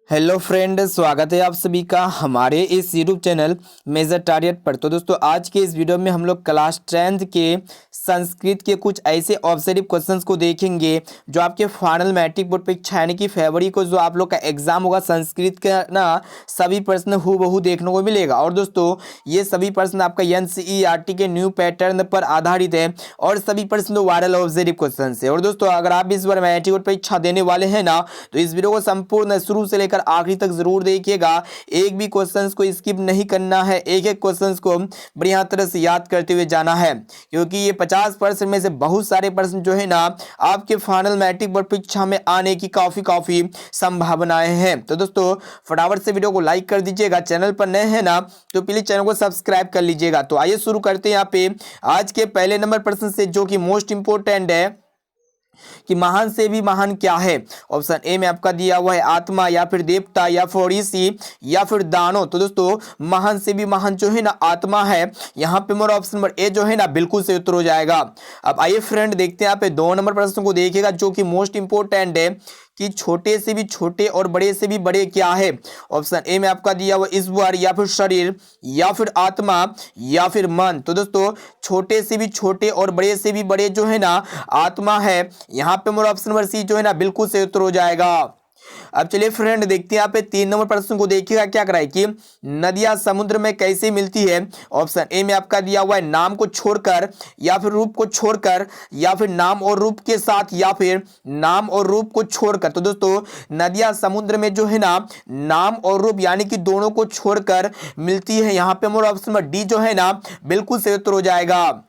Hello friend, स्वागत है आप सभी का हमारे इस यूट्यूब चैनल मेजर टारगेट पर। तो दोस्तों, आज के इस वीडियो में हम लोग क्लास 10th के संस्कृत के कुछ ऐसे ऑब्जेक्टिव क्वेश्चंस को देखेंगे जो आपके फाइनल मैट्रिक बोर्ड परीक्षा यानी कि फरवरी को जो आप लोग का एग्जाम होगा संस्कृत का ना, सभी प्रश्न हूबहू देखने को मिलेगा। और दोस्तों, ये सभी प्रश्न आपका NCERT के न्यू पैटर्न पर आधारित है और सभी प्रश्न वायरल ऑब्जेक्टिव क्वेश्चन है। और दोस्तों, अगर आप इस बार मैट्रिक बोर्ड परीक्षा देने वाले हैं ना, तो इस वीडियो को संपूर्ण शुरू से लेकर आखिरी तक जरूर देखिएगा। एक भी क्वेश्चंस को स्किप नहीं करना है, एक एक क्वेश्चंस को बढ़िया तरह से याद करते हुए जाना है, क्योंकि ये 50% में से बहुत सारे प्रश्न जो है ना आपके फाइनल मैट्रिक बोर्ड परीक्षा में आने की काफी संभावनाएं हैं। तो दोस्तों, फटाफट से वीडियो को लाइक कर दीजिएगा। चैनल पर नए हैं ना तो प्लीज चैनल को सब्सक्राइब कर लीजिएगा। तो आइए शुरू करते हैं यहाँ पे आज के पहले नंबर प्रश्न से, जो कि मोस्ट इंपोर्टेंट है कि महान से भी महान क्या है। ऑप्शन ए में आपका दिया हुआ है आत्मा, या फिर देवता, या फिर ऋषि, या फिर दानव। तो दोस्तों, महान से भी महान जो है ना आत्मा है। यहाँ पे मेरा ऑप्शन नंबर ए जो है ना बिल्कुल से उत्तर हो जाएगा। अब आइए फ्रेंड, देखते हैं यहाँ पे 2 नंबर प्रश्न को देखिएगा, जो कि मोस्ट इंपोर्टेंट है कि छोटे से भी छोटे और बड़े से भी बड़े क्या है। ऑप्शन ए में आपका दिया हुआ ईश्वर, या फिर शरीर, या फिर आत्मा, या फिर मन। तो दोस्तों, छोटे से भी छोटे और बड़े से भी बड़े जो है ना आत्मा है। यहाँ पे मेरा ऑप्शन नंबर सी जो है ना बिल्कुल से उत्तर हो जाएगा। अब चलिए फ्रेंड, देखते हैं यहाँ पे 3 नंबर प्रश्न को देखिएगा क्या कराए कि नदियां समुद्र में कैसे मिलती है। ऑप्शन ए में आपका दिया हुआ है नाम को छोड़कर, या फिर रूप को छोड़कर, या फिर नाम और रूप के साथ, या फिर नाम और रूप को छोड़कर। तो दोस्तों, नदियां समुद्र में जो है ना नाम और रूप यानी कि दोनों को छोड़कर मिलती है। यहाँ पे हमारा ऑप्शन नंबर डी जो है ना बिल्कुल से उत्तर हो जाएगा।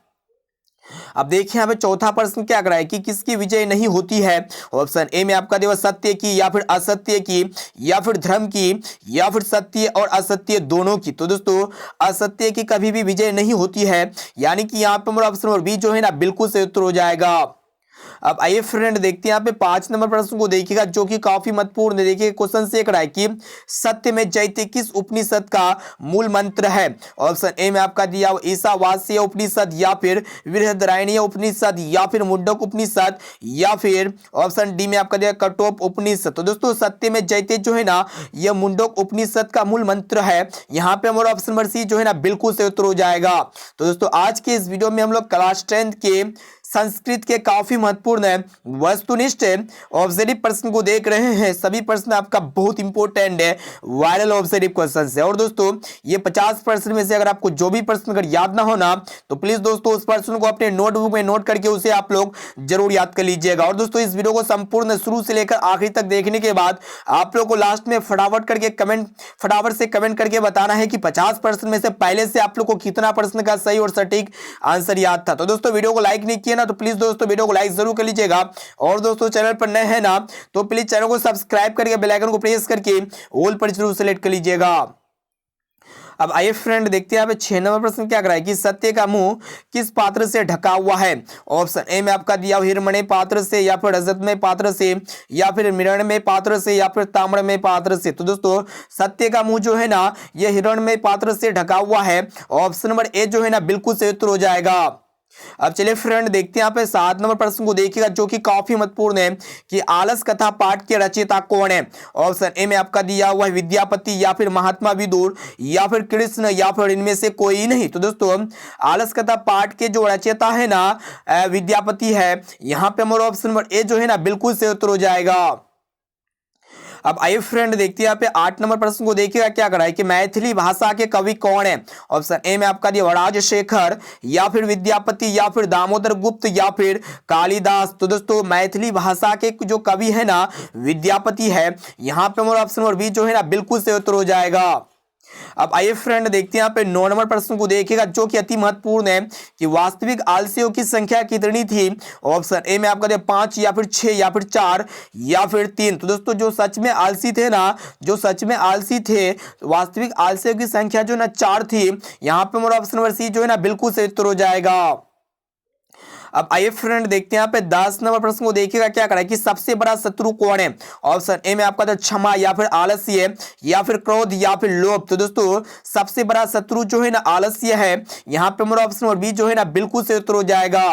अब देखिए यहाँ पे चौथा प्रश्न क्या कराए कि किसकी विजय नहीं होती है। ऑप्शन ए में आपका देवा सत्य की, या फिर असत्य की, या फिर धर्म की, या फिर सत्य और असत्य दोनों की। तो दोस्तों, असत्य की कभी भी विजय नहीं होती है, यानी कि यहाँ पे हमारा ऑप्शन नंबर बी जो है ना बिल्कुल से उत्तर हो जाएगा। अब आइए फ्रेंड, देखते हैं यहाँ पे 5 नंबर प्रश्न को देखिएगा, जो कि काफी महत्वपूर्ण है। देखिए क्वेश्चन से कराए कि सत्य में जयते किस उपनिषद का मूल मंत्र है। ऑप्शन ए में आपका दिया ईशावास्य उपनिषद, या फिर बृहदारण्यक उपनिषद, या फिर मुंडक उपनिषद, या फिर ऑप्शन डी में आपका दिया कठोप उपनिषद। तो दोस्तों, सत्य में जयते जो है ना यह मुंडक उपनिषद का मूल मंत्र है। यहाँ पे हमारा ऑप्शन नंबर सी जो है ना बिल्कुल से उत्तर हो जाएगा। तो दोस्तों, आज के इस वीडियो में हम लोग क्लास 10th के संस्कृत के काफी महत्वपूर्ण है वस्तुनिष्ठ ऑब्जेक्टिव प्रश्न को देख रहे हैं। सभी प्रश्न आपका बहुत इंपॉर्टेंट है, वायरल ऑब्जेक्टिव क्वेश्चन है। और दोस्तों, ये 50 प्रश्न में से अगर आपको जो भी प्रश्न अगर याद ना हो ना, तो प्लीज दोस्तों उस प्रश्न को अपने नोटबुक में नोट करके उसे आप लोग जरूर याद कर लीजिएगा। और दोस्तों, इस वीडियो को संपूर्ण शुरू से लेकर आखिरी तक देखने के बाद आप लोग को लास्ट में फटाफट से कमेंट करके बताना है कि 50 प्रश्न में से पहले से आप लोग को कितना प्रश्न का सही और सटीक आंसर याद था। तो दोस्तों, वीडियो को लाइक नहीं किया तो प्लीज दोस्तों वीडियो को लाइक जरूर कर लीजिएगा। और दोस्तों, चैनल पर नए हैं ना तो प्लीज चैनल को सब्सक्राइब करके बेल आइकन को प्रेस करके ऑल पर जरूर सेलेक्ट कर लीजिएगा। अब आइए फ्रेंड, देखते हैं यहाँ पे 6 नंबर प्रश्न क्या कराए कि सत्य का मुंह किस पात्र से ढका हुआ है। ऑप्शन ए में आपका दिया हिरण्मय पात्र से, या फिर रजतमय पात्र से, या फिर मृण्मय पात्र से, या फिर ताम्रमय पात्र से। तो दोस्तों, सत्य का मुंह जो है ना यह हिरण्मय पात्र से ढका हुआ है। ऑप्शन नंबर ए जो है ना बिल्कुल से उत्तर हो जाएगा। अब चलिए फ्रेंड, देखते हैं यहाँ पे 7 नंबर प्रश्न को देखिएगा, जो कि काफी महत्वपूर्ण है कि आलस कथा पाठ के रचयिता कौन है। ऑप्शन ए में आपका दिया हुआ है विद्यापति, या फिर महात्मा विदुर, या फिर कृष्ण, या फिर इनमें से कोई नहीं। तो दोस्तों, आलस कथा पाठ के जो रचयिता है ना विद्यापति है। यहाँ पे हमारा ऑप्शन नंबर ए जो है ना बिल्कुल से उत्तर हो जाएगा। अब आइए फ्रेंड, देखते हैं यहाँ पे 8 नंबर प्रश्न को देखिएगा क्या कराए कि मैथिली भाषा के कवि कौन है। ऑप्शन ए में आपका दिया राजशेखर, या फिर विद्यापति, या फिर दामोदर गुप्त, या फिर कालिदास। तो दोस्तों, मैथिली भाषा के जो कवि है ना विद्यापति है। यहाँ पे हमारा ऑप्शन नंबर बी जो है ना बिल्कुल से उत्तर हो जाएगा। अब आइए फ्रेंड, देखते हैं यहाँ पे 9 नंबर प्रश्न को देखिएगा, जो कि अति महत्वपूर्ण है कि वास्तविक आलसियों की संख्या कितनी थी। ऑप्शन ए में आपका दिया 5, या फिर 6, या फिर 4, या फिर 3। तो दोस्तों, जो सच में आलसी थे ना, जो सच में आलसी थे, वास्तविक आलसियों की संख्या जो ना 4 थी। यहाँ पे हमारा ऑप्शन नंबर सी जो है ना बिल्कुल से उत्तर हो जाएगा। अब आइए फ्रेंड, देखते हैं यहाँ पे 10 नंबर प्रश्न को देखिएगा क्या कराए कि सबसे बड़ा शत्रु कौन है। ऑप्शन ए में आपका तो क्षमा, या फिर आलस्य, या फिर क्रोध, या फिर लोभ। तो दोस्तों, सबसे बड़ा शत्रु जो है ना आलस्य है। यहाँ पे हमारा ऑप्शन नंबर बी जो है ना बिल्कुल से उत्तर हो जाएगा।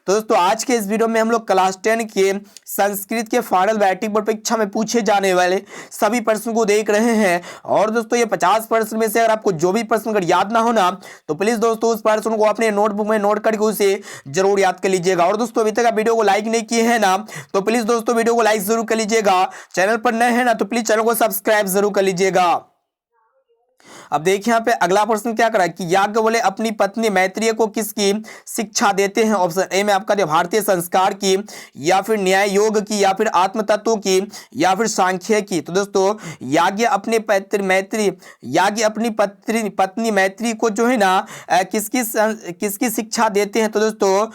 तो दोस्तों आज के इस वीडियो में हम लोग क्लास 10 के संस्कृत के फाइनल बैटिंग बोर्ड परीक्षा में पूछे जाने वाले सभी प्रश्न को देख रहे हैं। और दोस्तों ये 50 प्रश्न में से अगर आपको जो भी प्रश्न अगर याद ना हो ना तो प्लीज दोस्तों उस प्रश्न को अपने नोटबुक में नोट करके उसे जरूर याद कर लीजिएगा। और दोस्तों अभी तक आप वीडियो को लाइक नहीं किए हैं ना तो प्लीज दोस्तों वीडियो को लाइक जरूर कर लीजिएगा। चैनल पर नए हैं ना तो प्लीज चैनल को सब्सक्राइब जरूर कर लीजिएगा। अब देखिए यहाँ पे अगला प्रश्न क्या करा कि याज्ञवल्क्य अपनी पत्नी मैत्रेय को किसकी शिक्षा देते हैं। ऑप्शन ए में आपका भारतीय संस्कार की, या फिर न्याय योग की, या फिर आत्म तत्व की, या फिर सांख्य की। तो दोस्तों याज्ञ अपने पत्नी मैत्री को जो है ना किसकी शिक्षा देते हैं। तो दोस्तों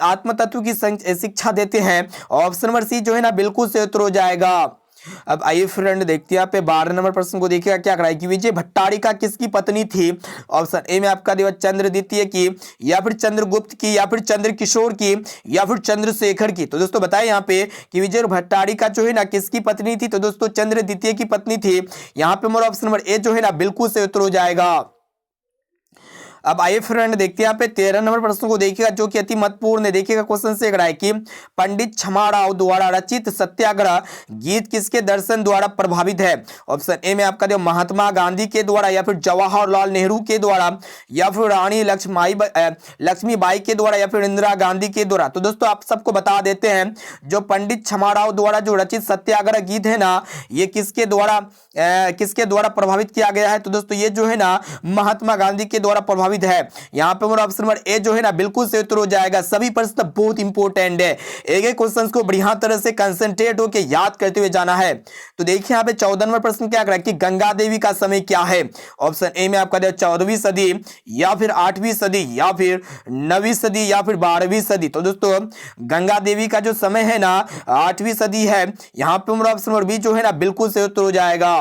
आत्म तत्व की शिक्षा देते हैं। ऑप्शन नंबर सी जो है ना बिल्कुल से उत्तर हो जाएगा। अब आइए फ्रेंड देखते हैं यहाँ पे 12 नंबर प्रश्न को देखिएगा क्या कराए कि विजय भट्टारिका किसकी पत्नी थी। ऑप्शन ए में आपका देवा चंद्र द्वितीय की, या फिर चंद्रगुप्त की, या फिर चंद्र किशोर की, या फिर चंद्रशेखर की। तो दोस्तों बताएं यहाँ पे कि विजय भट्टारिका जो है ना किसकी पत्नी थी। तो दोस्तों चंद्र द्वितीय की पत्नी थी। यहाँ पे हमारा ऑप्शन नंबर ए जो है ना बिल्कुल से उत्तर हो जाएगा। अब आइए फ्रेंड देखते हैं यहाँ पे 13 नंबर प्रश्न को देखिएगा जो कि अति महत्वपूर्ण है। देखिएगा क्वेश्चन से है कि पंडित छमाराव द्वारा रचित सत्याग्रह गीत किसके दर्शन द्वारा प्रभावित है। ऑप्शन ए में आपका जो महात्मा गांधी के द्वारा, या फिर जवाहरलाल नेहरू के द्वारा, या फिर रानी लक्ष्मीबाई के द्वारा, या फिर इंदिरा गांधी के द्वारा। तो दोस्तों आप सबको बता देते हैं जो पंडित छमाराव द्वारा जो रचित सत्याग्रह गीत है ना ये किसके द्वारा प्रभावित किया गया है। तो दोस्तों ये जो है ना महात्मा गांधी के द्वारा प्रभावित है। यहां पे हमारा ऑप्शन नंबर ए जो है ना बिल्कुल से उत्तर हो जाएगा। सभी प्रश्न बहुत इंपॉर्टेंट है, एक एक क्वेश्चंस को बढ़िया तरह से कंसंट्रेट होकर याद करते हुए जाना है। तो देखिए यहां पे 14 नंबर प्रश्न क्या करा कि गंगा देवी का समय क्या है। ऑप्शन ए में आपका 14वीं सदी, या फिर 8वीं सदी, या फिर 9वीं सदी, या फिर 12वीं सदी। तो दोस्तों गंगा देवी का जो समय है ना 8वीं सदी है। यहां पे हमारा ऑप्शन नंबर बी जो है ना बिल्कुल से उत्तर हो जाएगा।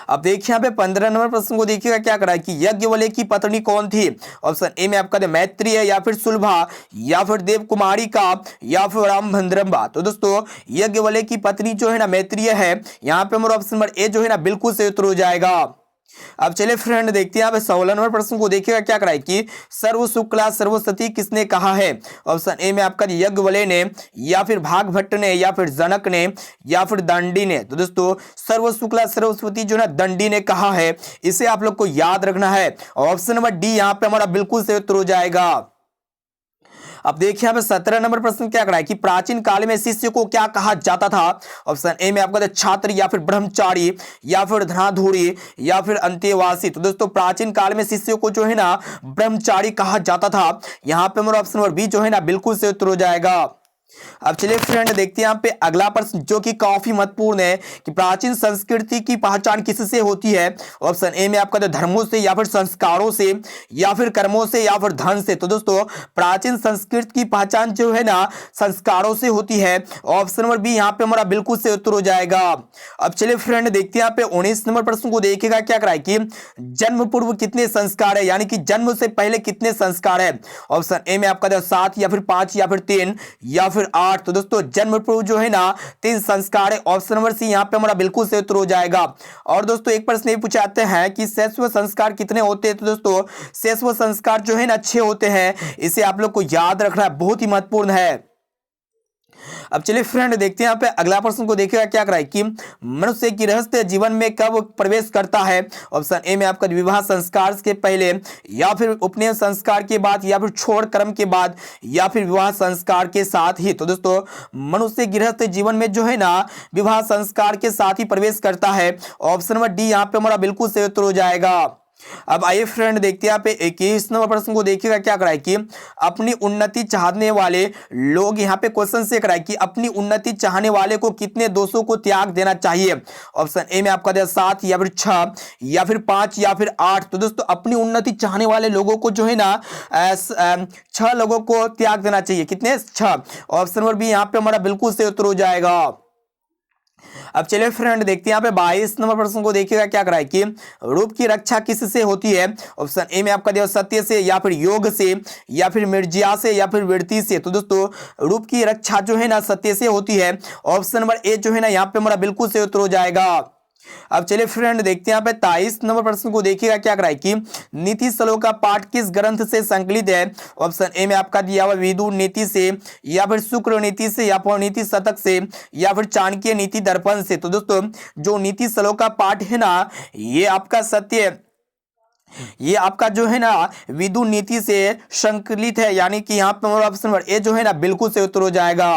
अब देखिए यहाँ पे 15 नंबर प्रश्न को देखिएगा क्या करा है कि याज्ञवल्क्य की पत्नी कौन थी। ऑप्शन ए में आपका मैत्रेय, या फिर सुलभा, या फिर देवकुमारी का, या फिर रामभद्रम्बा। तो दोस्तों याज्ञवल्क्य की पत्नी जो है ना मैत्रेय है। यहाँ पे हमारा ऑप्शन नंबर ए जो है ना बिल्कुल से उत्तर हो जाएगा। अब चलिए फ्रेंड देखते हैं यहाँ पे 16 नंबर प्रश्न को देखिएगा क्या कराए कि सर्व शुक्ला सर्वसती किसने कहा है। ऑप्शन ए में आपका याज्ञवल्क्य ने, या फिर भागभट्ट ने, या फिर जनक ने, या फिर दंडी ने। तो दोस्तों सर्व शुक्ला सर्वसती जो है दंडी ने कहा है, इसे आप लोग को याद रखना है। ऑप्शन नंबर डी यहाँ पे हमारा बिल्कुल से उत्तर हो जाएगा। अब देखिए यहाँ पे 17 नंबर प्रश्न क्या करा है कि प्राचीन काल में शिष्य को क्या कहा जाता था। ऑप्शन ए में आपका छात्र, या फिर ब्रह्मचारी, या फिर धनाधुरी, या फिर अंत्यवासी। तो दोस्तों प्राचीन काल में शिष्य को जो है ना ब्रह्मचारी कहा जाता था। यहाँ पे हमारा ऑप्शन नंबर बी जो है ना बिल्कुल से उत्तर हो जाएगा। अब चलिए फ्रेंड देखते हैं यहाँ पे अगला प्रश्न जो कि काफी महत्वपूर्ण है कि प्राचीन संस्कृति की पहचान किससे होती है। ऑप्शन ए में आपका धर्मों से, या फिर संस्कारों से, या फिर कर्मों से, या फिर धन से। तो दोस्तों प्राचीन संस्कृति की पहचान जो है ना संस्कारों से होती है। ऑप्शन नंबर बी यहाँ पे हमारा बिल्कुल से उत्तर हो जाएगा। अब चलिए फ्रेंड देखते हैं यहाँ पे 19 नंबर प्रश्न को देखिएगा क्या कराए कि जन्म पूर्व कितने संस्कार है, यानी कि जन्म से पहले कितने संस्कार है। ऑप्शन ए में आपका 7, या फिर 5, या फिर 3, या फिर 8। तो दोस्तों जन्म पूर्व जो है ना 3 संस्कार है। ऑप्शन नंबर सी यहां पे हमारा बिल्कुल से उत्तर हो जाएगा। और दोस्तों एक प्रश्न ये पूछे जाते हैं कि शैशव संस्कार कितने होते हैं। तो दोस्तों शैशव संस्कार जो है ना 6 होते हैं, इसे आप लोग को याद रखना बहुत ही महत्वपूर्ण है। अब चलिए फ्रेंड देखते हैं यहाँ पे अगला प्रश्न को देखिएगा क्या कराए कि मनुष्य गृहस्थ जीवन में कब प्रवेश करता है। ऑप्शन ए में आपका विवाह संस्कार के पहले, या फिर उपनयन संस्कार के बाद, या फिर छोड़ कर्म के बाद, या फिर विवाह संस्कार के साथ ही। तो दोस्तों मनुष्य गृहस्थ जीवन में जो है ना विवाह संस्कार के साथ ही प्रवेश करता है। ऑप्शन नंबर डी यहाँ पे हमारा बिल्कुल से उत्तर हो जाएगा। अब आइए फ्रेंड देखते हैं यहाँ पे 21 नंबर प्रश्न को देखिएगा क्या कराए कि अपनी उन्नति चाहने वाले लोग, यहाँ पे क्वेश्चन से कराए कि अपनी उन्नति चाहने वाले को कितने दोषों को त्याग देना चाहिए। ऑप्शन ए में आपका 7, या फिर 6, या फिर 5, या फिर 8। तो दोस्तों अपनी उन्नति चाहने वाले लोगों को जो है ना 6 लोगों को त्याग देना चाहिए। कितने? 6। ऑप्शन नंबर बी यहाँ पे हमारा बिल्कुल से उत्तर हो जाएगा। अब चलिए फ्रेंड देखते हैं यहाँ पे 22 नंबर प्रश्न को देखिएगा क्या कराए कि रूप की रक्षा किससे होती है। ऑप्शन ए में आपका दिया सत्य से, या फिर योग से, या फिर मिर्जिया से, या फिर वृत्ति से। तो दोस्तों रूप की रक्षा जो है ना सत्य से होती है। ऑप्शन नंबर ए जो है ना यहाँ पे हमारा बिल्कुल से उत्तर हो जाएगा। अब चलिए फ्रेंड देखते हैं यहाँ पे 23 नंबर प्रश्न को। देखिएगा क्या कराए कि नीति श्लोक का पाठ किस ग्रंथ से संकलित है। ऑप्शन ए में आपका दिया हुआ विदुर नीति से, या फिर शुक्र नीति से, या फिर नीति शतक से, या फिर चाणक्य नीति दर्पण से। तो दोस्तों जो नीति श्लोक का पाठ है ना, ये आपका सत्य, ये आपका जो है ना विदुर नीति से संकलित है, यानी कि यहाँ पे हमारा ऑप्शन नंबर ए जो है ना बिल्कुल से उत्तर हो जाएगा।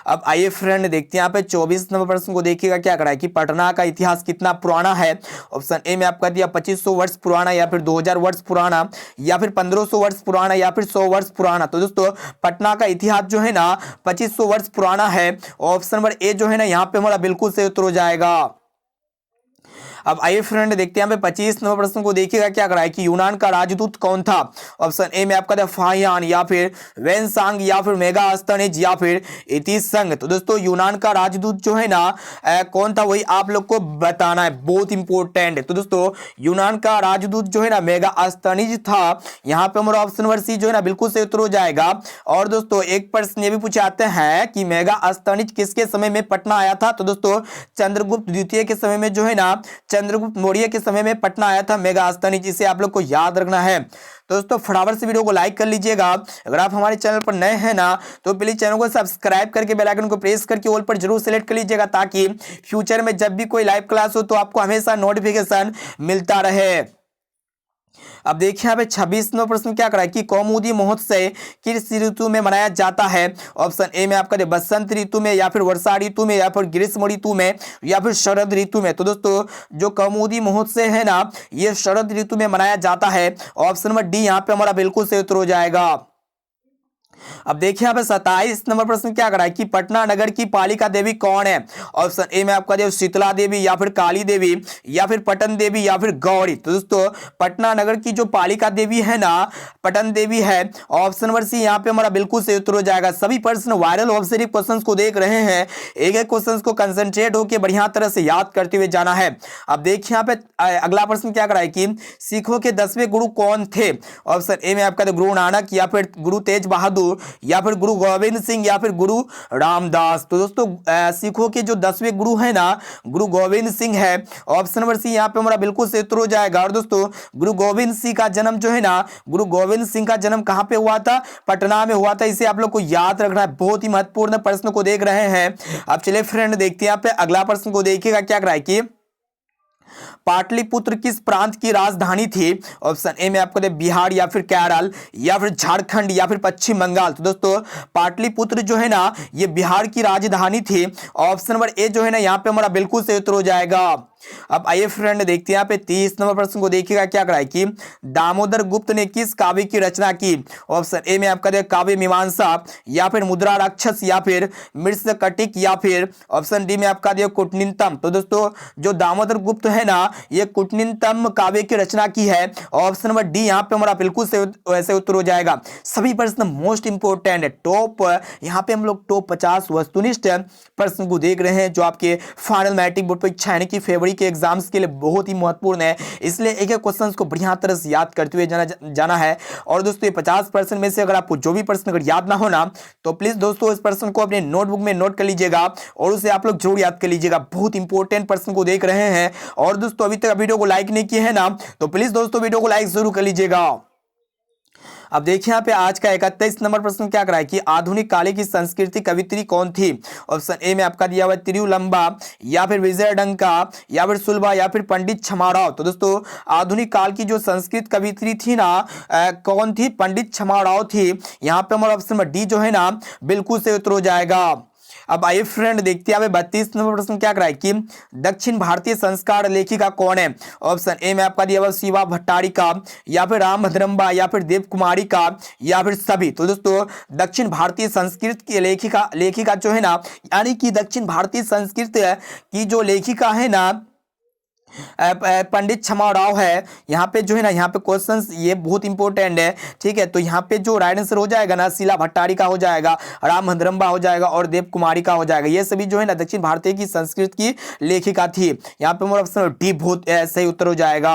अब आइए फ्रेंड देखते हैं यहाँ पे 24 नंबर प्रश्न को। देखिएगा क्या करा है कि पटना का इतिहास कितना पुराना है। ऑप्शन ए में आपका दिया 2500 वर्ष पुराना, या फिर 2000 वर्ष पुराना, या फिर 1500 वर्ष पुराना, या फिर 100 वर्ष पुराना। तो दोस्तों पटना का इतिहास जो है ना 2500 वर्ष पुराना है। ऑप्शन नंबर ए जो है ना यहाँ पे हमारा बिल्कुल से उत्तर हो जाएगा। अब आइए फ्रेंड देखते हैं यहाँ पे 25 नंबर प्रश्न को। देखिएगा क्या करा है कि यूनान का राजदूत कौन था। ऑप्शन ए में आपका था फाहियान, या फिर वेनसांग, या फिर मेगास्थनीज, या फिर इतिसंग। तो दोस्तों यूनान का राजदूत जो है ना कौन था वही आप लोग को बताना है, बहुत इंपॉर्टेंट है। तो दोस्तों यूनान का राजदूत जो है ना मेगास्थनीज था। यहाँ पे हमारा ऑप्शन नंबर सी जो है ना बिल्कुल से उत्तर हो जाएगा। और दोस्तों एक प्रश्न ये भी पूछे जाते हैं कि मेगास्थनीज किसके समय में पटना आया था। तो दोस्तों चंद्रगुप्त द्वितीय के समय में जो है ना, चंद्रगुप्त मौर्य के समय में पटना आया था मेगास्थनीज, जिसे आप लोग को याद रखना है। तो दोस्तों फटाफट से वीडियो को लाइक कर लीजिएगा। अगर आप हमारे चैनल पर नए हैं ना तो प्लीज चैनल को सब्सक्राइब करके बेल आइकन को प्रेस करके ऑल पर जरूर सेलेक्ट कर लीजिएगा, ताकि फ्यूचर में जब भी कोई लाइव क्लास हो तो आपको हमेशा नोटिफिकेशन मिलता रहे। अब देखिए यहाँ पे 26 नंबर प्रश्न क्या करा है कि कौमुदी महोत्सव किस ऋतु में मनाया जाता है। ऑप्शन ए में आपका बसंत ऋतु में, या फिर वर्षा ऋतु में, या फिर ग्रीष्म ऋतु में, या फिर शरद ऋतु में। तो दोस्तों जो कौमुदी महोत्सव है ना ये शरद ऋतु में मनाया जाता है। ऑप्शन नंबर डी यहाँ पे हमारा बिल्कुल से उत्तर हो जाएगा। अब देखिए यहाँ पे 27 नंबर प्रश्न क्या करा है कि पटना नगर की पालिका देवी कौन है। ऑप्शन ए में आपका देव शीतला देवी, या फिर काली देवी, या फिर पटन देवी, या फिर गौरी। तो दोस्तों पटना नगर की जो पालिका देवी है ना पटन देवी है। ऑप्शन नंबर सी यहाँ पे हमारा बिल्कुल से उत्तर हो जाएगा। सभी प्रश्न वायरल ऑब्जर्व क्वेश्चंस को देख रहे हैं, एक एक क्वेश्चंस को कंसंट्रेट होकर बढ़िया तरह से याद करते हुए जाना है। अब देखिए यहाँ पे अगला प्रश्न क्या करा है कि सिखों के 10वें गुरु कौन थे। ऑप्शन ए में आपका गुरु नानक, या फिर गुरु तेज बहादुर, या फिर गुरु गोविंद सिंह, या फिर गुरु रामदास। तो दोस्तों सिखों के जो 10वें गुरु है ना गुरु गोविंद सिंह है। ऑप्शन नंबर सी यहाँ पे हमारा बिल्कुल से उत्तर हो जाएगा। और दोस्तों गुरु गोविंद सिंह का जन्म जो है ना गुरु गोविंद सिंह का जन्म कहां पे हुआ था, पटना में हुआ था। इसे आप लोग को याद रखना है, बहुत ही महत्वपूर्ण प्रश्न को देख रहे हैं। अब चलिए फ्रेंड देखते हैं यहाँ पे अगला प्रश्न को। देखिएगा क्या करा है कि पाटलिपुत्र किस प्रांत की राजधानी थी। ऑप्शन ए में आपको बिहार, या फिर केरल, या फिर झारखंड, या फिर पश्चिम बंगाल। तो दोस्तों पाटलिपुत्र जो है ना ये बिहार की राजधानी थी। ऑप्शन नंबर ए जो है ना यहाँ पे हमारा बिल्कुल से उत्तर हो जाएगा। अब आइए फ्रेंड देखते हैं यहाँ पे 30 नंबर प्रश्न को। देखिएगा क्या करा है कि दामोदर गुप्त ने किस काव्य की रचना की। ऑप्शन ए में आपका काव्य मीमांसा, या फिर मुद्रा राक्षस, या फिर मृच्छकटिक, या फिर ऑप्शन डी में आपका दिया कुटनितम। तो दोस्तों जो दामोदर गुप्त है ना ये कुटनितम काव्य की रचना की है। ऑप्शन नंबर डी यहाँ पे हमारा बिल्कुल से वैसे उत्तर हो जाएगा। सभी प्रश्न मोस्ट इंपोर्टेंट है, टॉप यहाँ पे हम लोग टॉप 50 वस्तुनिष्ठ प्रश्न को देख रहे हैं, जो आपके फाइनल मैट्रिक बोर्ड परीक्षा यानी कि फरवरी के एग्जाम्स के लिए बहुत ही महत्वपूर्ण है। इसलिए एक एक क्वेश्चंस को बढ़िया तरह से याद करते हुए जाना है। और दोस्तों ये 50% में से अगर आपको जो भी प्रश्न अगर याद ना हो ना तो प्लीज दोस्तों इस प्रश्न को अपने नोटबुक में नोट कर लीजिएगा और उसे आप लोग जरूर याद कर लीजिएगा। बहुत इंपॉर्टेंट प्रश्न को देख रहे हैं। और दोस्तों अभी तक वीडियो को लाइक नहीं किए हैं ना तो प्लीज दोस्तों वीडियो को लाइक जरूर कर लीजिएगा। अब देखिए यहाँ पे आज का 31 नंबर प्रश्न क्या करा है कि आधुनिक काल की संस्कृति कवित्री कौन थी। ऑप्शन ए में आपका दिया हुआ तिरुलंबा, या फिर विजयडंका, या फिर सुलभा, या फिर पंडित छमाराव। तो दोस्तों आधुनिक काल की जो संस्कृत कवित्री थी ना कौन थी, पंडित छमाराव थी। यहाँ पे हमारा ऑप्शन डी जो है ना बिल्कुल से उत्तर हो जाएगा। अब आइए फ्रेंड देखते हैं 32 नंबर प्रश्न क्या कराए कि दक्षिण भारतीय संस्कार लेखिका कौन है। ऑप्शन ए में आपका दिया हुआ शिवा भट्टारिका, या फिर राम भद्रम्बा, या फिर देव कुमारी का, या फिर सभी। तो दोस्तों दक्षिण भारतीय संस्कृत की लेखिका जो है ना यानी कि दक्षिण भारतीय संस्कृत की जो लेखिका है ना पंडित छमा राव है। यहाँ पे जो है ना, यहाँ पे क्वेश्चंस ये बहुत इंपॉर्टेंट है, ठीक है। तो यहाँ पे जो राइट आंसर हो जाएगा ना, शीला भट्टारी का हो जाएगा, राम भद्रम्बा हो जाएगा और देव कुमारी का हो जाएगा। ये सभी जो है ना दक्षिण भारतीय की संस्कृत की लेखिका थी। यहाँ पे हमारा ऑप्शन डी बहुत सही उत्तर हो जाएगा।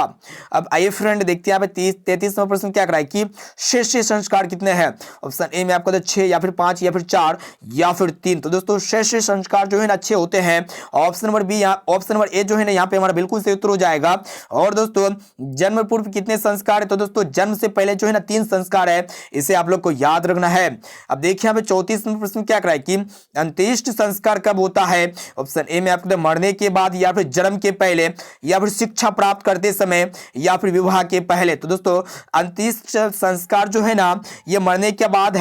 अब आइए फ्रेंड देखते हैं यहाँ पे 33वां प्रश्न क्या कराए कि श्रेष्ठ संस्कार कितने हैं। ऑप्शन ए में आपको 6 या फिर 5 या फिर 4 या फिर 3। तो दोस्तों श्रेष्ठ संस्कार जो है ना अच्छे होते हैं। Option number B, option number A जो है ना यहाँ पे हमारा बिल्कुल सही उत्तर हो जाएगा। और दोस्तों जन्म पूर्व कितने संस्कार है, तो दोस्तों जन्म से पहले जो है ना 3 संस्कार है, इसे आप लोग को याद रखना है। अब देखिए यहाँ पे 34वां प्रश्न क्या कराए कि अंत्येष्टि संस्कार कब होता है। ऑप्शन ए में आपको मरने के बाद या फिर जन्म के पहले या फिर शिक्षा प्राप्त करते समय या फिर विवाह के पहले। तो दोस्तों अंत्येष्टि संस्कार जो है ना ये मरने के बाद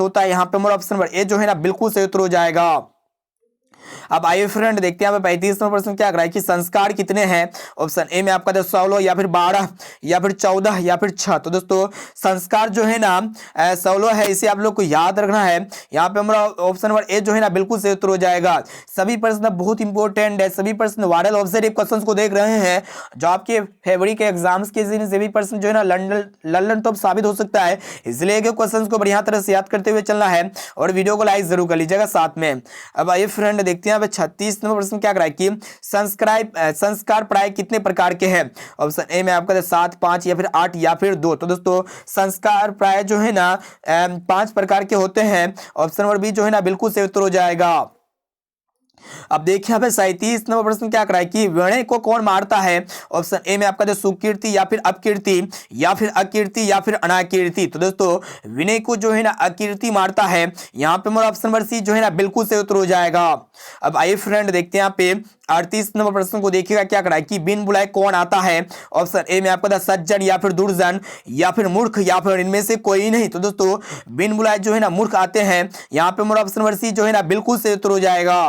होता है। यहाँ पे हमारा ऑप्शन नंबर ए जो है ना बिल्कुल सही उत्तर हो जाएगा। अब आइए फ्रेंड देखते हैं 35वां प्रश्न क्या कराए कि संस्कार कितने हैं। ऑप्शन ए में आपका 16 या फिर 12 या फिर 14 या फिर 6। तो दोस्तों संस्कार जो है ना 16 है, इसे आप लोग को याद रखना है। यहाँ पे हमारा ऑप्शन नंबर ए जो है ना बिल्कुल सही उत्तर हो जाएगा। सभी प्रश्न बहुत इंपॉर्टेंट है, सभी प्रश्न वायरल ऑब्जर्व क्वेश्चन को देख रहे हैं जो आपके फरवरी के एग्जाम्स के सभी प्रश्न जो है ना लंदन टॉप साबित हो सकता है। इसलिए क्वेश्चन को बढ़िया तरह से याद करते हुए चलना है और वीडियो को लाइक जरूर कर लीजिएगा साथ में। अब आइए फ्रेंड देखते हैं 36 नंबर प्रश्न क्या कराए कि संस्कार प्राय कितने प्रकार के हैं। ऑप्शन ए में आपका 7, 5 या फिर 8 या फिर 2। तो दोस्तों संस्कार प्राय जो है ना 5 प्रकार के होते हैं। ऑप्शन नंबर बी जो है ना बिल्कुल सही उत्तर हो जाएगा। अब देखिए यहाँ पे 37 नंबर प्रश्न क्या कराए कि विनय को कौन मारता है। ऑप्शन ए में आपका सुकीर्ति या फिर अपकीर्ति या फिर अकीर्ति या फिर अनाकीर्ति। तो दोस्तों विनय को जो है ना अकीर्ति मारता है। यहाँ पे हमारा ऑप्शन नंबर सी जो है ना बिल्कुल सही उत्तर हो जाएगा। अब आइए फ्रेंड देखते हैं यहाँ पे 38 नंबर प्रश्न को देखिएगा क्या कराए कि बिन बुलाए कौन आता है। ऑप्शन ए में आपका सज्जन या फिर दुर्जन या फिर मूर्ख या फिर इनमें से कोई नहीं। तो दोस्तों बिन बुलाए जो है ना मूर्ख आते हैं। यहाँ पे हमारा ऑप्शन नंबर सी जो है ना बिल्कुल सही उत्तर हो जाएगा।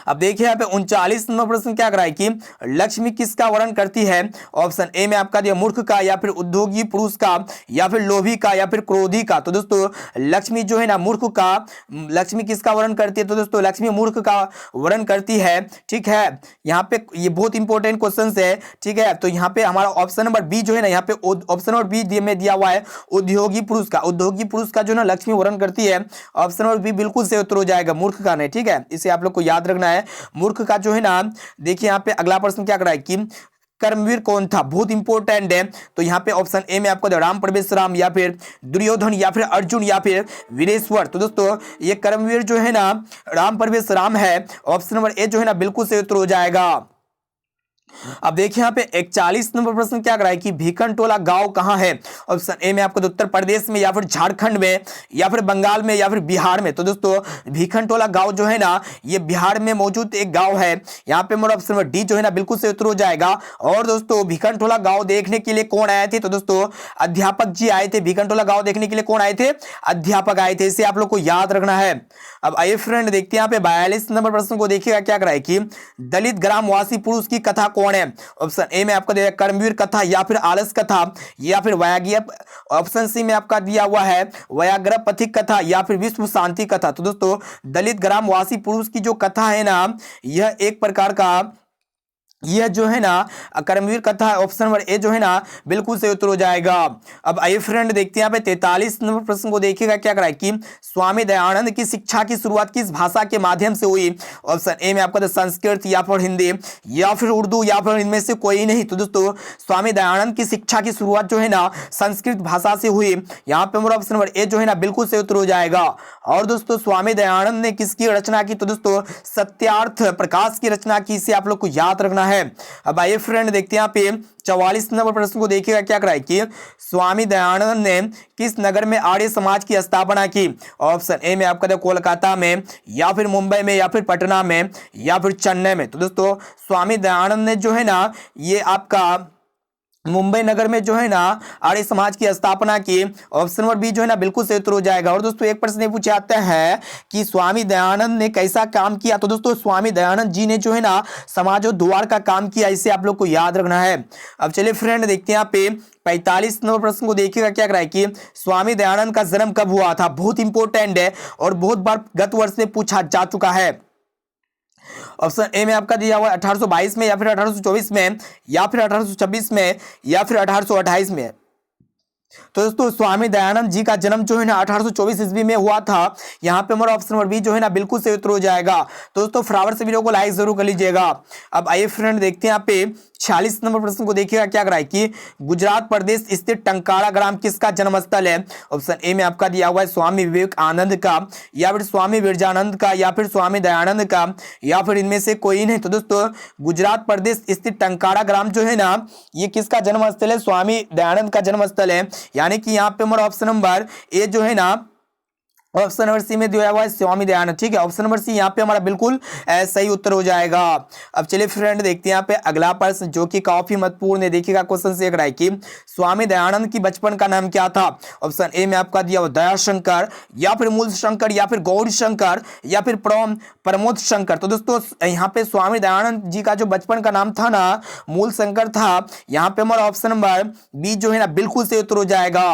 अब देखिए यहाँ पे 39 नंबर प्रश्न क्या कराए कि लक्ष्मी किसका वर्णन करती है। ऑप्शन ए में आपका दिया मूर्ख का या फिर उद्योगी पुरुष का या फिर लोभी का या फिर क्रोधी का। तो दोस्तों लक्ष्मी जो है ना मूर्ख का, लक्ष्मी किसका वर्णन करती है। तो दोस्तों लक्ष्मी मूर्ख का वर्णन करती है, ठीक है। यहाँ पे ये बहुत इंपॉर्टेंट क्वेश्चन है, ठीक है। तो यहाँ पे हमारा ऑप्शन नंबर बी जो है ना, यहाँ पे ऑप्शन नंबर बी में दिया हुआ है उद्योगी पुरुष का। उद्योगी पुरुष का जो ना लक्ष्मी वर्णन करती है। ऑप्शन नंबर बी बिल्कुल सही उत्तर हो जाएगा, मूर्ख का नहीं, ठीक है। इसे आप लोग को याद रखना है, मूर्ख का जो है ना। देखिए यहाँ पे अगला प्रश्न क्या कराए कि कर्मवीर कौन था, बहुत इंपॉर्टेंट है। तो यहाँ पे ऑप्शन ए में आपको राम परवेश या फिर दुर्योधन या फिर अर्जुन या फिर वीरेश्वर। तो दोस्तों ये कर्मवीर जो है ना राम परवेश है। ऑप्शन नंबर ए जो है ना बिल्कुल सही उत्तर हो जाएगा। अब देखिए यहाँ पे 41 नंबर प्रश्न क्या कराए कि भीखनटोला गांव कहां है। ऑप्शन ए में आपको उत्तर प्रदेश में या फिर झारखंड में या फिर बंगाल में या फिर बिहार में। तो दोस्तों भीखनटोला गांव जो है ना ये बिहार में मौजूद एक गांव है। यहाँ पे मेरा ऑप्शन नंबर डी जो है ना बिल्कुल सही उत्तर हो जाएगा। और दोस्तों भीखनटोला गांव देखने के लिए कौन आए थे। तो दोस्तों अध्यापक जी आए थे। भीखनटोला गांव देखने के लिए कौन आए थे, अध्यापक आए थे। इसे आप लोग को याद रखना है। अब आइए फ्रेंड देखते हैं यहाँ पे 42 नंबर प्रश्न को देखिएगा क्या कराए कि दलित ग्रामवासी पुरुष की कथा कौन है। ऑप्शन ए में आपका दिया कर्मवीर कथा या फिर आलस कथा या फिर व्याज्ञ। ऑप्शन सी में आपका दिया हुआ है व्याघ्र पथिक कथा या फिर विश्व शांति कथा। तो दोस्तों दलित ग्रामवासी पुरुष की जो कथा है ना यह एक प्रकार का यह जो है ना कर्मवीर कथा है। ऑप्शन नंबर ए जो है ना बिल्कुल सही उत्तर हो जाएगा। अब आइए फ्रेंड देखते हैं यहाँ पे 43 नंबर प्रश्न को देखिएगा क्या कराए कि स्वामी दयानंद की शिक्षा की शुरुआत किस भाषा के माध्यम से हुई। ऑप्शन ए में आपका संस्कृत या फिर हिंदी या फिर उर्दू या फिर इनमें से कोई नहीं। तो दोस्तों स्वामी दयानंद की शिक्षा की शुरुआत जो है ना संस्कृत भाषा से हुई। यहाँ पे हमारा ऑप्शन नंबर ए जो है ना बिल्कुल सही उत्तर हो जाएगा। और दोस्तों स्वामी दयानंद ने किसकी रचना की। तो दोस्तों सत्यार्थ प्रकाश की रचना की। इसे आप लोग को याद रखना है। अब आइए फ्रेंड देखते हैं यहाँ पे 44 नंबर प्रश्न को देखिएगा क्या कराए कि स्वामी दयानंद ने किस नगर में आर्य समाज की स्थापना की। ऑप्शन ए में आपका कोलकाता में या फिर मुंबई में या फिर पटना में या फिर चेन्नई में। तो दोस्तों स्वामी दयानंद ने जो है ना ये आपका मुंबई नगर में जो है ना आर्य समाज की स्थापना की। ऑप्शन नंबर बी जो है ना बिल्कुल सही उत्तर हो जाएगा। और दोस्तों एक प्रश्न ये पूछे जाते हैं कि स्वामी दयानंद ने कैसा काम किया। तो दोस्तों स्वामी दयानंद जी ने जो है ना समाजोद्धार का काम किया। इसे आप लोग को याद रखना है। अब चलिए फ्रेंड देखते हैं यहाँ पे 45 नंबर प्रश्न को देखिएगा क्या कराए कि स्वामी दयानंद का जन्म कब हुआ था। बहुत इंपॉर्टेंट है और बहुत बार गत वर्ष में पूछा जा चुका है। ऑप्शन ए में आपका दिया हुआ है 1822 में, या फिर 1824 में, या फिर 1826 में, या फिर 1828 में। तो दोस्तों स्वामी दयानंद जी का जन्म जो है ना 1824 ईस्वी में हुआ था। यहाँ पे हमारा ऑप्शन नंबर बी जो है ना बिल्कुल सही उत्तर हो जाएगा। तो दोस्तों फटाफट से वीडियो को लाइक जरूर कर लीजिएगा। अब आइए फ्रेंड देखते हैं यहाँ पे 46 नंबर प्रश्न को देखिएगा क्या कराए कि गुजरात प्रदेश स्थित टंकारा ग्राम किसका जन्म स्थल है। ऑप्शन ए में आपका दिया हुआ है स्वामी विवेकानंद का, या फिर स्वामी विरजानंद का, या फिर स्वामी दयानंद का, या फिर इनमें से कोई नहीं। तो दोस्तों गुजरात प्रदेश स्थित टंकारा ग्राम जो है ना ये किसका जन्म स्थल है, स्वामी दयानंद का जन्म स्थल है। यानी कि यहाँ पे हमारा ऑप्शन नंबर ए जो है ना ऑप्शन नंबर सी में दिया हुआ है स्वामी दयानंद। ठीक है, ऑप्शन नंबर सी यहाँ पे हमारा बिल्कुल सही उत्तर हो जाएगा। अब चलिए फ्रेंड देखते हैं यहाँ पे अगला प्रश्न जो कि काफी महत्वपूर्ण है। देखिएगा क्वेश्चन से है कि स्वामी दयानंद की बचपन का नाम क्या था। ऑप्शन ए में आपका दिया हुआ दयाशंकर, या फिर मूल शंकर, या फिर गौरी शंकर, या फिर प्रमोद शंकर। तो दोस्तों यहाँ पे स्वामी दयानंद जी का जो बचपन का नाम था ना मूल शंकर था। यहाँ पे हमारा ऑप्शन नंबर बी जो है ना बिल्कुल सही उत्तर हो जाएगा।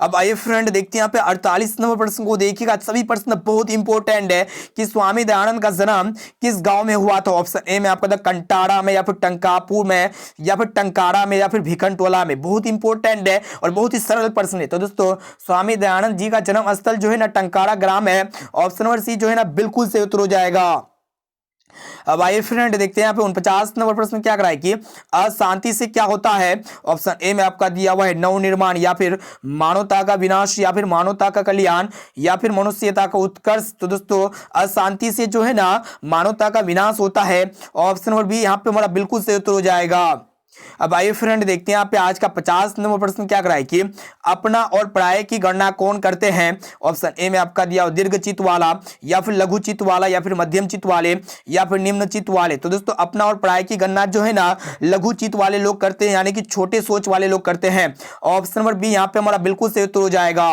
अब आइए फ्रेंड देखते हैं यहाँ पे 48 नंबर प्रश्न को। देखिएगा सभी प्रश्न बहुत इंपॉर्टेंट है कि स्वामी दयानंद का जन्म किस गांव में हुआ था। ऑप्शन ए में आपका कंटाड़ा में, या फिर टंकापुर में, या फिर टंकारा में, या फिर भिखनटोला में। बहुत इंपॉर्टेंट है और बहुत ही सरल प्रश्न है। तो दोस्तों स्वामी दयानंद जी का जन्म स्थल जो है ना टंकारा ग्राम है। ऑप्शन नंबर सी जो है ना बिल्कुल सही उत्तर हो जाएगा। अब आइए फ्रेंड देखते हैं यहाँ पे 49 नंबर प्रश्न क्या कराए कि अशांति से क्या होता है। ऑप्शन ए में आपका दिया हुआ है नवनिर्माण, या फिर मानवता का विनाश, या फिर मानवता का कल्याण, या फिर मनुष्यता का उत्कर्ष। तो दोस्तों अशांति से जो है ना मानवता का विनाश होता है। ऑप्शन नंबर बी यहाँ पे हमारा बिल्कुल सही उत्तर हो जाएगा। अब आइए फ्रेंड देखते हैं यहाँ पे आज का 50 नंबर प्रश्न क्या कराए कि अपना और पराये की गणना कौन करते हैं। ऑप्शन ए में आपका दिया दीर्घ चित्त वाला, या फिर लघु चित्त वाला, या फिर मध्यम चित्त वाले, या फिर निम्न चित्त वाले। तो दोस्तों अपना और पराये की गणना जो है ना लघु चित्त वाले लोग करते हैं, यानी कि छोटे सोच वाले लोग करते हैं। ऑप्शन नंबर बी यहाँ पे हमारा बिल्कुल सही उत्तर हो जाएगा।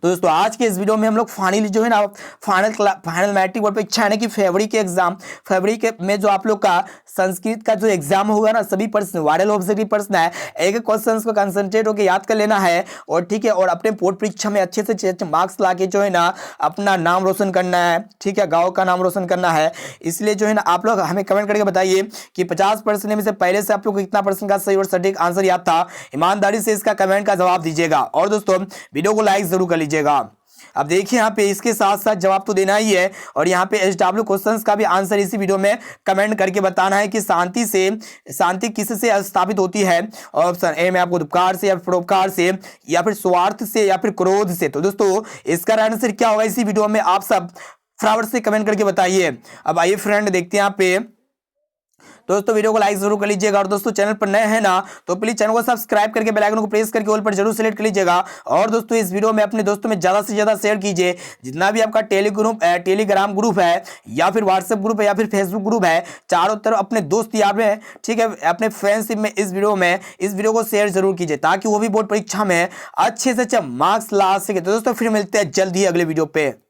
तो दोस्तों आज के इस वीडियो में हम लोग फाइनली जो है ना फाइनल मैट्रिक बोर्ड परीक्षा है ना कि फरवरी के में जो आप लोग का संस्कृत का जो एग्जाम होगा ना सभी प्रश्न वायरल ऑब्जेक्टिव प्रश्न है। एक एक क्वेश्चन को कंसंट्रेट होकर याद कर लेना है और ठीक है, और अपने बोर्ड परीक्षा में अच्छे से मार्क्स ला के जो है ना अपना नाम रोशन करना है। ठीक है, गाँव का नाम रोशन करना है। इसलिए जो है ना आप लोग हमें कमेंट करके बताइए कि 50% में से पहले से आप लोग को कितना प्रश्न का सही और सटीक आंसर याद था। ईमानदारी से इसका कमेंट का जवाब दीजिएगा और दोस्तों वीडियो को लाइक जरूर कर लीजिएगा। अब देखिए यहाँ पे इसके साथ साथ जवाब तो देना ही है और यहाँ पे SW क्वेश्चंस का भी आंसर इसी वीडियो में कमेंट करके बताना है कि शांति किससे स्थापित होती है। ऑप्शन ए में आपको उपकार से, या फिर परोपकार से, या फिर स्वार्थ से, या फिर क्रोध से। तो दोस्तों इसका आंसर क्या होगा इसी वीडियो में आप सब फटाफट से कमेंट करके बताइए। अब आइए फ्रेंड देखते हैं यहाँ पे दोस्तों वीडियो को लाइक जरूर कर लीजिएगा और दोस्तों चैनल पर नए हैं ना तो प्लीज चैनल को सब्सक्राइब करके बेल आइकन को प्रेस करके ऑल पर जरूर सेलेक्ट कर लीजिएगा। और दोस्तों इस वीडियो में अपने दोस्तों में ज्यादा से ज्यादा शेयर कीजिए। जितना भी आपका टेलीग्राम ग्रुप है, या फिर व्हाट्सएप ग्रुप है, या फिर फेसबुक ग्रुप है, चारों तरफ अपने दोस्त यार में ठीक है अपने फ्रेंडशिप में इस वीडियो को शेयर जरूर कीजिए ताकि वो भी बोर्ड परीक्षा में अच्छे से अच्छे मार्क्स ला सके। तो दोस्तों फिर मिलते हैं जल्द ही अगले वीडियो पे।